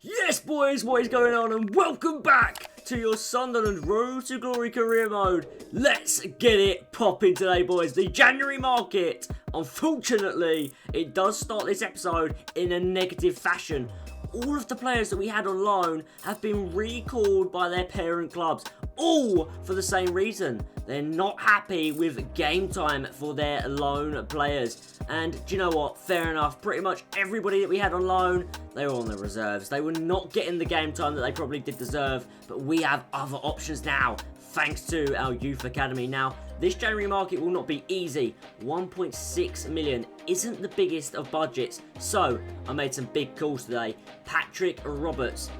Yes, boys, what is going on? And welcome back to your Sunderland Road to Glory career mode. Let's get it popping today, boys. The January market, unfortunately, it does start this episode in a negative fashion. All of the players that we had on loan have been recalled by their parent clubs, all for the same reason. They're not happy with game time for their loan players. And do you know what? Fair enough. Pretty much everybody that we had on loan, they were on the reserves. They were not getting the game time that they probably did deserve. But we have other options now, thanks to our youth academy. Now, this January market will not be easy. 1.6 million isn't the biggest of budgets. So, I made some big calls today. Patrick Roberts.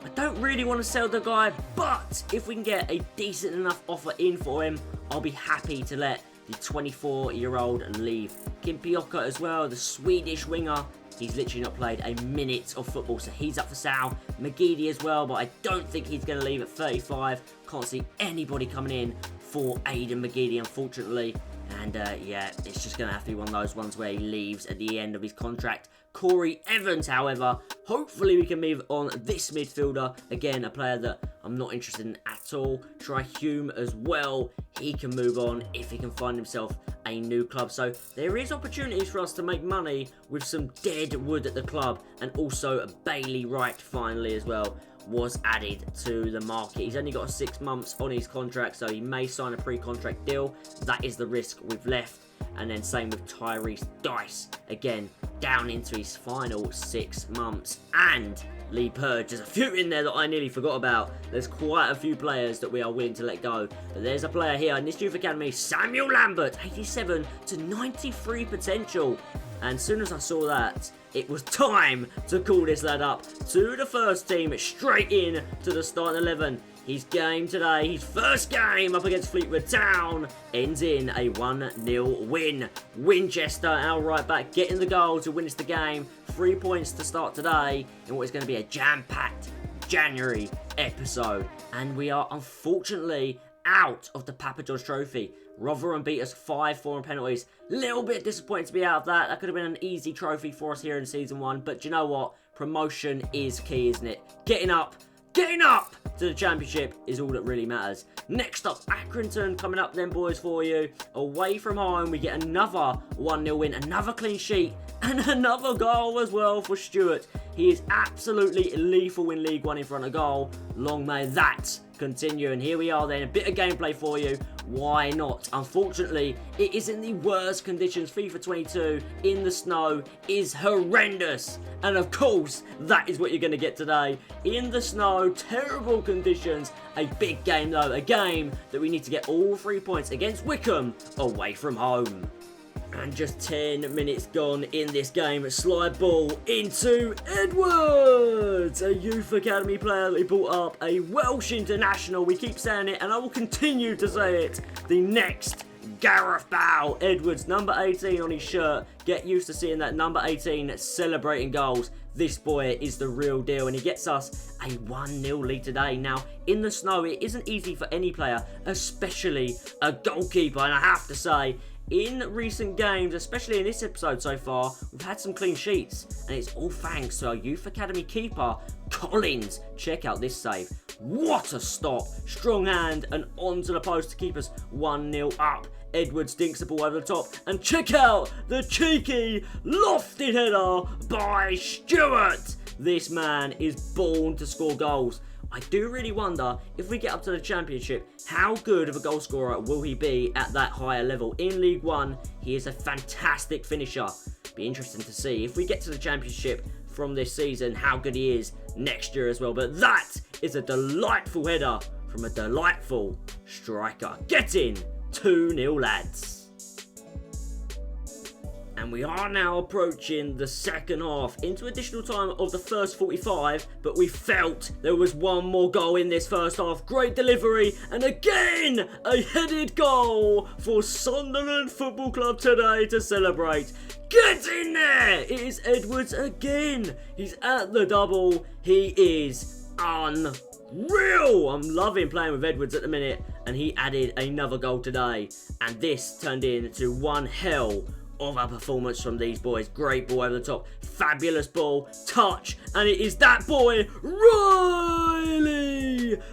I don't really want to sell the guy, but if we can get a decent enough offer in for him, I'll be happy to let the 24-year-old leave. Kimpioka as well, the Swedish winger. He's literally not played a minute of football, so he's up for sale. McGeady as well, but I don't think he's going to leave at 35. Can't see anybody coming in for Aidan McGeady, unfortunately. And yeah, it's just going to have to be one of those ones where he leaves at the end of his contract. Corey Evans, however, hopefully we can move on this midfielder. Again, a player that I'm not interested in at all. Try Hume as well. He can move on if he can find himself a new club. So there is opportunities for us to make money with some dead wood at the club. And also Bailey Wright finally as well was added to the market. He's only got 6 months on his contract, so he may sign a pre-contract deal. That is the risk we've left. And then same with Tyrese Dice. Again, down into his final 6 months. And Lee Purge. There's a few in there that I nearly forgot about. There's quite a few players that we are willing to let go. But there's a player here in this youth academy, Samuel Lambert, 87 to 93 potential. And as soon as I saw that, it was time to call this lad up to the first team, straight in to the starting 11. His game today, his first game up against Fleetwood Town, ends in a 1-0 win. Winchester, our right back, getting the goal to win us the game. 3 points to start today in what is going to be a jam-packed January episode. And we are unfortunately out of the Papa John's Trophy. Rotherham beat us 5-4 on penalties. Little bit disappointed to be out of that. That could have been an easy trophy for us here in Season 1. But you know what? Promotion is key, isn't it? Getting up to the Championship is all that really matters. Next up, Accrington coming up then, boys, for you. Away from home, we get another 1-0 win, another clean sheet, and another goal as well for Stewart. He is absolutely lethal in League One in front of goal. Long may that continue. And here we are then, a bit of gameplay for you. Why not? Unfortunately, it is in the worst conditions. FIFA 22 in the snow is horrendous. And of course, that is what you're going to get today. In the snow, terrible conditions. A big game though, a game that we need to get all 3 points against Wickham away from home. And just 10 minutes gone in this game. Slide ball into Edwards, a youth academy player that we brought up, a Welsh international. We keep saying it, and I will continue to say it. The next Gareth Bale. Edwards, number 18 on his shirt. Get used to seeing that number 18 celebrating goals. This boy is the real deal, and he gets us a 1-0 lead today. Now, in the snow, it isn't easy for any player, especially a goalkeeper, and I have to say, in recent games, especially in this episode so far, we've had some clean sheets. And it's all thanks to our youth academy keeper, Collins. Check out this save. What a stop. Strong hand and onto the post to keep us 1-0 up. Edwards dinks the ball over the top. And check out the cheeky, lofted header by Stewart. This man is born to score goals. I do really wonder, if we get up to the Championship, how good of a goal scorer will he be at that higher level? In League One, he is a fantastic finisher. Be interesting to see if we get to the Championship from this season, how good he is next year as well. But that is a delightful header from a delightful striker. Get in, 2-0 lads. And we are now approaching the second half, into additional time of the first 45, but we felt there was one more goal in this first half. Great delivery, and again, a headed goal for Sunderland Football Club today to celebrate. Get in there! It is Edwards again. He's at the double. He is unreal. I'm loving playing with Edwards at the minute, and he added another goal today. And this turned into one hell of a performance from these boys. Great ball over the top, fabulous ball, touch, and it is that boy, Riley,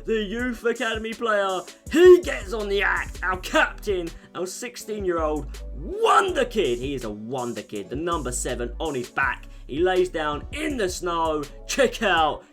the youth academy player. He gets on the act, our captain, our 16-year-old wonder kid. He is a wonder kid, the number 7 on his back. He lays down in the snow. Check out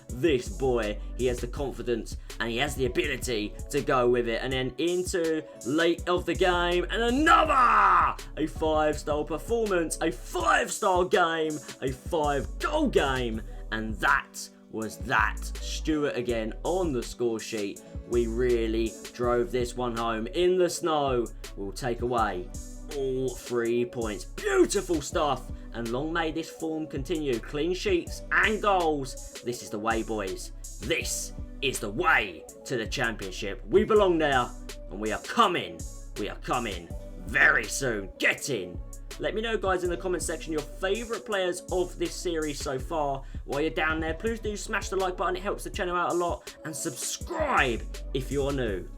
this boy. He has the confidence and he has the ability to go with it. And then into late of the game, and another a 5-star performance, a 5-star game, a 5-goal game. And that was that. Stewart again on the score sheet. We really drove this one home in the snow. We'll take away all 3 points. Beautiful stuff. And long may this form continue. Clean sheets and goals. This is the way, boys. This is the way to the championship. We belong there, and we are coming. We are coming very soon. Get in. Let me know, guys, in the comment section your favourite players of this series so far. While you're down there, please do smash the like button. It helps the channel out a lot. And subscribe if you're new.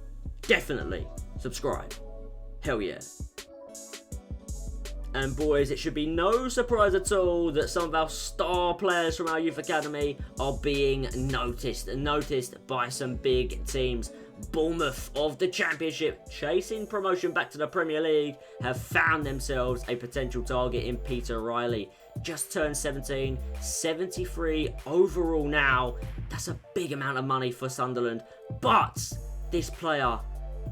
Definitely subscribe. Hell yeah. And boys, it should be no surprise at all that some of our star players from our youth academy are being noticed by some big teams. Bournemouth of the Championship, chasing promotion back to the Premier League, have found themselves a potential target in Peter Riley. Just turned 17, 73 overall now. That's a big amount of money for Sunderland. But this player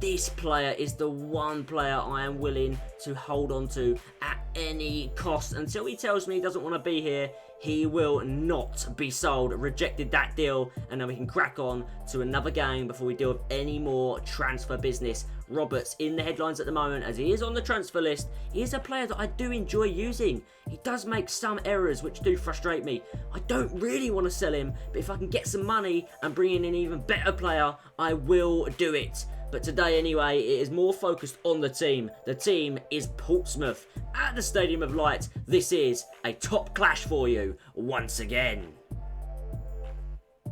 is the one player I am willing to hold on to at any cost. Until he tells me he doesn't want to be here, he will not be sold. Rejected that deal, and then we can crack on to another game before we deal with any more transfer business. Roberts in the headlines at the moment as he is on the transfer list. He is a player that I do enjoy using. He does make some errors which do frustrate me. I don't really want to sell him, but if I can get some money and bring in an even better player, I will do it. But today, anyway, it is more focused on the team. The team is Portsmouth at the Stadium of Light. This is a top clash for you once again.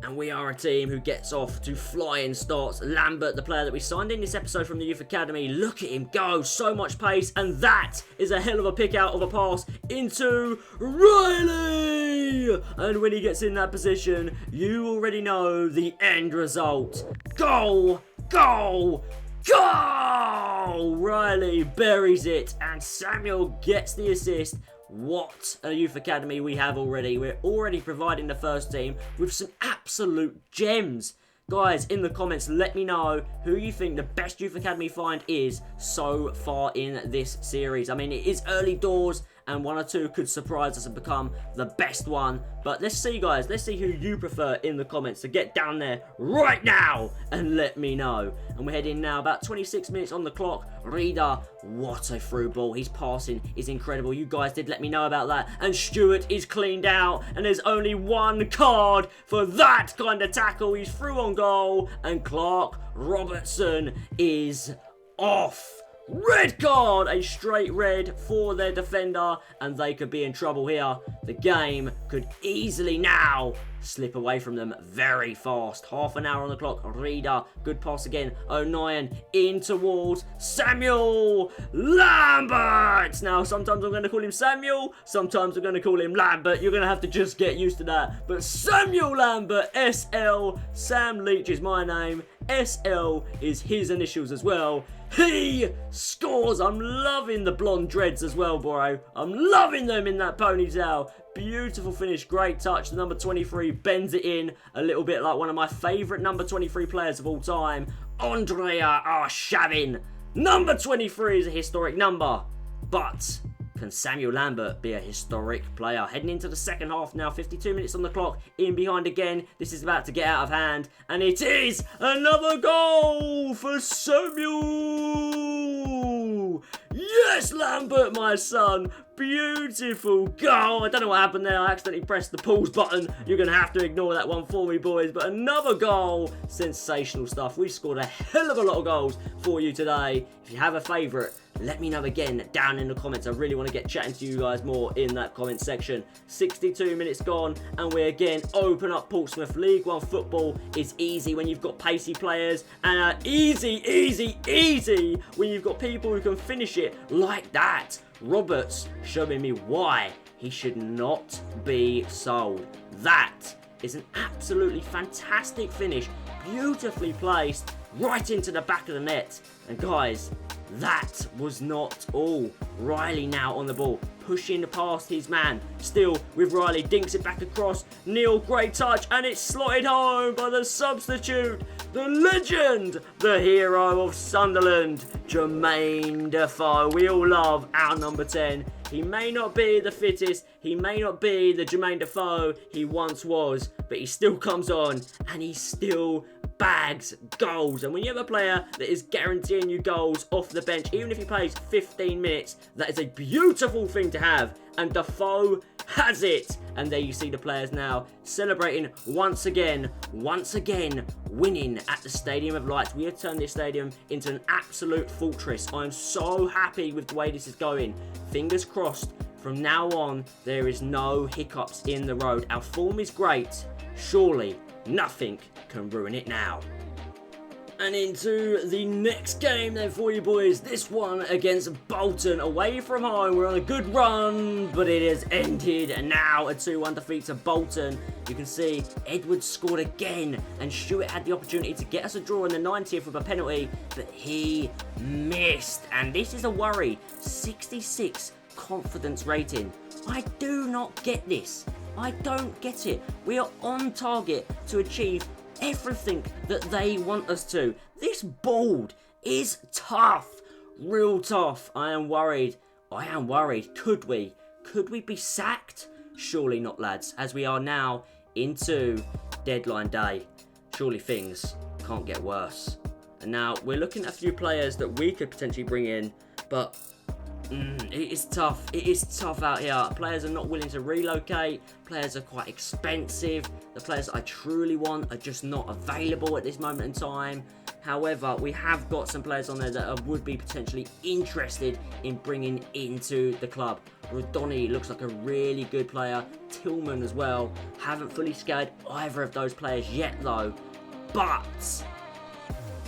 And we are a team who gets off to flying starts. Lambert, the player that we signed in this episode from the Youth Academy. Look at him go. So much pace. And that is a hell of a pick out of a pass into Riley. And when he gets in that position, you already know the end result. Goal. Go! Go! Riley buries it and Samuel gets the assist. What a youth academy we have already. We're already providing the first team with some absolute gems. Guys, in the comments, let me know who you think the best youth academy find is so far in this series. I mean, it is early doors, and one or two could surprise us and become the best one. But let's see, guys. Let's see who you prefer in the comments. So get down there right now and let me know. And we're heading now about 26 minutes on the clock. Reader, what a through ball. His passing is incredible. You guys did let me know about that. And Stewart is cleaned out. And there's only one card for that kind of tackle. He's through on goal. And Clark Robertson is off. Red card, a straight red for their defender, and they could be in trouble here. The game could easily now slip away from them very fast. Half an hour on the clock. Reader, good pass again. O'Nien in towards Samuel Lambert. Now, sometimes I'm going to call him Samuel, sometimes I'm going to call him Lambert. You're going to have to just get used to that. But Samuel Lambert, SL, Sam Leach is my name. SL is his initials as well. He scores. I'm loving the blonde dreads as well, bro. I'm loving them in that ponytail. Beautiful finish, great touch. The number 23 bends it in a little bit like one of my favourite number 23 players of all time, Andrea Arshavin. Number 23 is a historic number, but can Samuel Lambert be a historic player? Heading into the second half now, 52 minutes on the clock, in behind again. This is about to get out of hand, and it is another goal for Samuel. Yes, Lambert, my son. Beautiful goal. I don't know what happened there. I accidentally pressed the pause button. You're going to have to ignore that one for me, boys. But another goal. Sensational stuff. We scored a hell of a lot of goals for you today. If you have a favourite, let me know again down in the comments. I really want to get chatting to you guys more in that comment section. 62 minutes gone, and we again open up Portsmouth. League One football is easy when you've got pacey players, and easy when you've got people who can finish it like that. Roberts showing me why he should not be sold. That is an absolutely fantastic finish, beautifully placed right into the back of the net. And guys, that was not all. Riley now on the ball, pushing past his man. Still with Riley, dinks it back across. Neil, great touch, and it's slotted home by the substitute, the legend, the hero of Sunderland, Jermaine Defoe. We all love our number 10. He may not be the fittest, he may not be the Jermaine Defoe he once was, but he still comes on and he still bags goals. And when you have a player that is guaranteeing you goals off the bench, even if he plays 15 minutes, that is a beautiful thing to have. And Defoe has it. And there you see the players now celebrating once again, winning at the Stadium of Lights. We have turned this stadium into an absolute fortress. I'm so happy with the way this is going. Fingers crossed, from now on, there is no hiccups in the road. Our form is great. Surely, nothing can ruin it now. And into the next game then for you boys. This one against Bolton, away from home. We're on a good run, but it has ended. And now a 2-1 defeat to Bolton. You can see Edwards scored again, and Stewart had the opportunity to get us a draw in the 90th with a penalty, but he missed. And this is a worry. 66 confidence rating. I do not get this. I don't get it. We are on target to achieve everything that they want us to. This board is tough. Real tough. I am worried. Could we be sacked? Surely not, lads, as we are now into deadline day. Surely things can't get worse. And now we're looking at a few players that we could potentially bring in, but it is tough. It is tough out here. Players are not willing to relocate. Players are quite expensive. The players that I truly want are just not available at this moment in time. However, we have got some players on there that would be potentially interested in bringing into the club. Rodoni looks like a really good player. Tillman as well. Haven't fully scouted either of those players yet though. But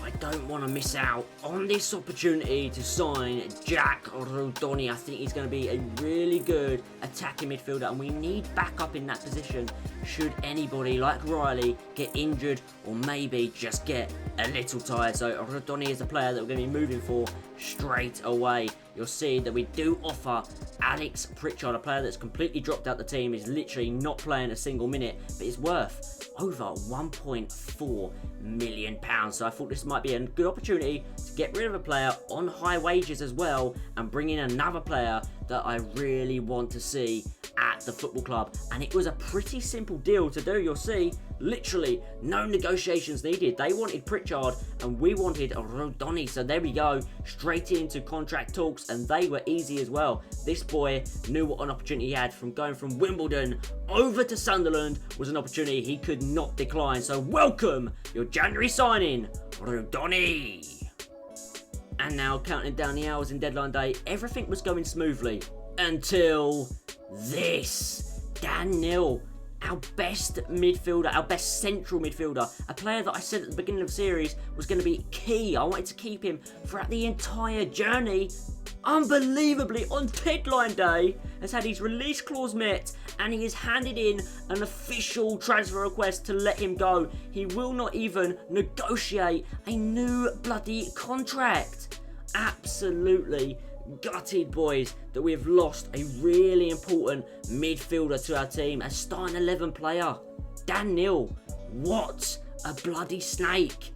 I don't want to miss out on this opportunity to sign Jack Rodoni. I think he's going to be a really good attacking midfielder, and we need backup in that position should anybody like Riley get injured or maybe just get a little tired. So Rodoni is a player that we're going to be moving for straight away. You'll see that we do offer Alex Pritchard, a player that's completely dropped out the team, is literally not playing a single minute, but is worth over £1.4 million. So I thought this might be a good opportunity to get rid of a player on high wages as well and bring in another player that I really want to see at the football club. And it was a pretty simple deal to do. You'll see, literally no negotiations needed. They wanted Pritchard and we wanted Rodoni. So there we go, straight into contract talks, and they were easy as well. This boy knew what an opportunity he had. From going from Wimbledon over to Sunderland was an opportunity he could not decline. So welcome your January signing, Rodoni. And now counting down the hours in deadline day, everything was going smoothly until this. Dan Neil, our best midfielder, our best central midfielder, a player that I said at the beginning of the series was going to be key. I wanted to keep him throughout the entire journey. Unbelievably, on deadline day, has had his release clause met, and he has handed in an official transfer request to let him go. He will not even negotiate a new bloody contract. Absolutely gutted, boys, that we have lost a really important midfielder to our team, a starting 11 player. Dan Neil, what a bloody snake.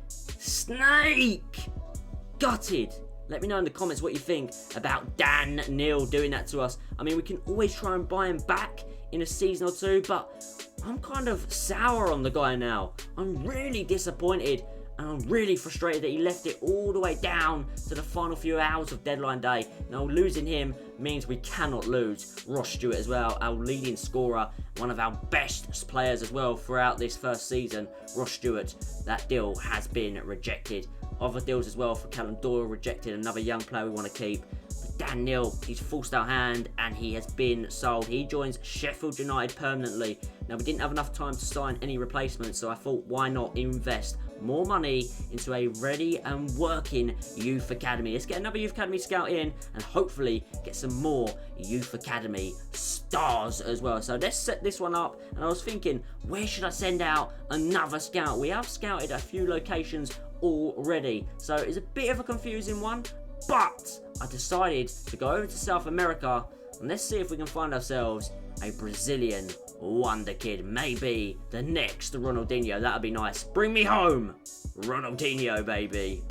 Gutted. Let me know in the comments what you think about Dan Neil doing that to us. I mean, we can always try and buy him back in a season or two, but I'm kind of sour on the guy now. I'm really disappointed, and I'm really frustrated that he left it all the way down to the final few hours of deadline day. Now, losing him means we cannot lose Ross Stewart as well, our leading scorer, one of our best players as well throughout this first season. Ross Stewart, that deal has been rejected. Other deals as well for Callum Doyle rejected, another young player we want to keep. But Dan Neil, he's forced our hand and he has been sold. He joins Sheffield United permanently. Now, we didn't have enough time to sign any replacements, so I thought, why not invest more money into a ready and working youth academy. Let's get another youth academy scout in and hopefully get some more youth academy stars as well. So let's set this one up, and I was thinking, where should I send out another scout? We have scouted a few locations already, so it's a bit of a confusing one, but I decided to go over to South America and let's see if we can find ourselves a Brazilian wonder kid. Maybe the next Ronaldinho. That'd be nice. Bring me home, Ronaldinho, baby.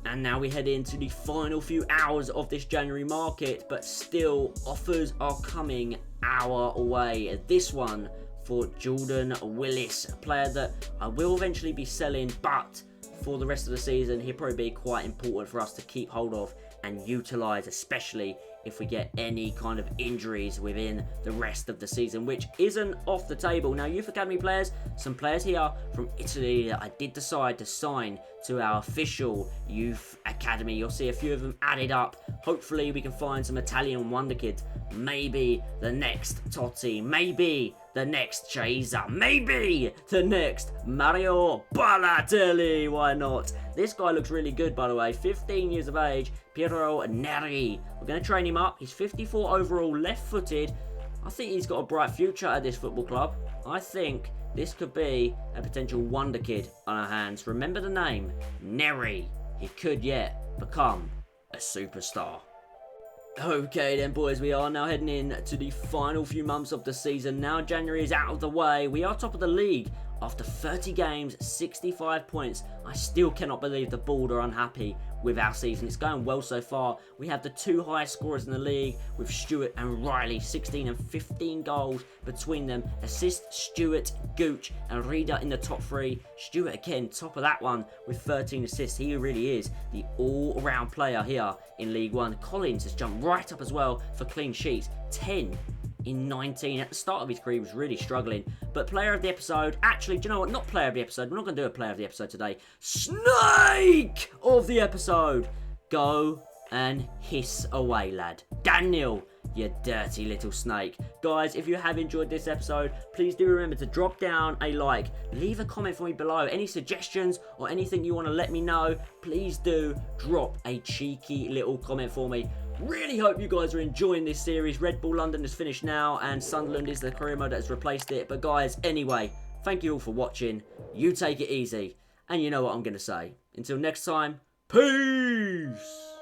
And now we head into the final few hours of this January market, but still offers are coming our way. This one for Jordan Willis, a player that I will eventually be selling, but for the rest of the season he'll probably be quite important for us to keep hold of and utilise, especially if we get any kind of injuries within the rest of the season, which isn't off the table. Now, youth academy players, some players here from Italy that I did decide to sign to our official youth academy. You'll see a few of them added up. Hopefully we can find some Italian wonder kids. Maybe the next Totti, maybe the next Chiesa, maybe the next Mario Balotelli. Why not? This guy looks really good, by the way. 15 years of age, Piero Neri. We're going to train him up. He's 54 overall, left-footed. I think he's got a bright future at this football club. I think this could be a potential wonder kid on our hands. Remember the name, Neri. He could yet become a superstar. Okay then, boys, we are now heading in to the final few months of the season. Now January is out of the way. We are top of the league after 30 games, 65 points. I still cannot believe the board are unhappy with our season. It's going well so far. We have the two highest scorers in the league with Stewart and Riley, 16 and 15 goals between them. Assist Stewart, Gooch and Reader in the top three. Stewart again, top of that one with 13 assists. He really is the all-round player here in League One. Collins has jumped right up as well for clean sheets, 10 in 19. At the start of his career, he was really struggling. But player of the episode, actually, do you know what? Not player of the episode. We're not going to do a player of the episode today. Snake of the episode. Go and hiss away, lad. Daniel, you dirty little snake. Guys, if you have enjoyed this episode, please do remember to drop down a like. Leave a comment for me below. Any suggestions or anything you want to let me know, please do drop a cheeky little comment for me. Really hope you guys are enjoying this series. Red Bull London is finished now and Sunderland is the career mode that has replaced it. But guys, anyway, thank you all for watching. You take it easy. And you know what I'm going to say. Until next time, peace!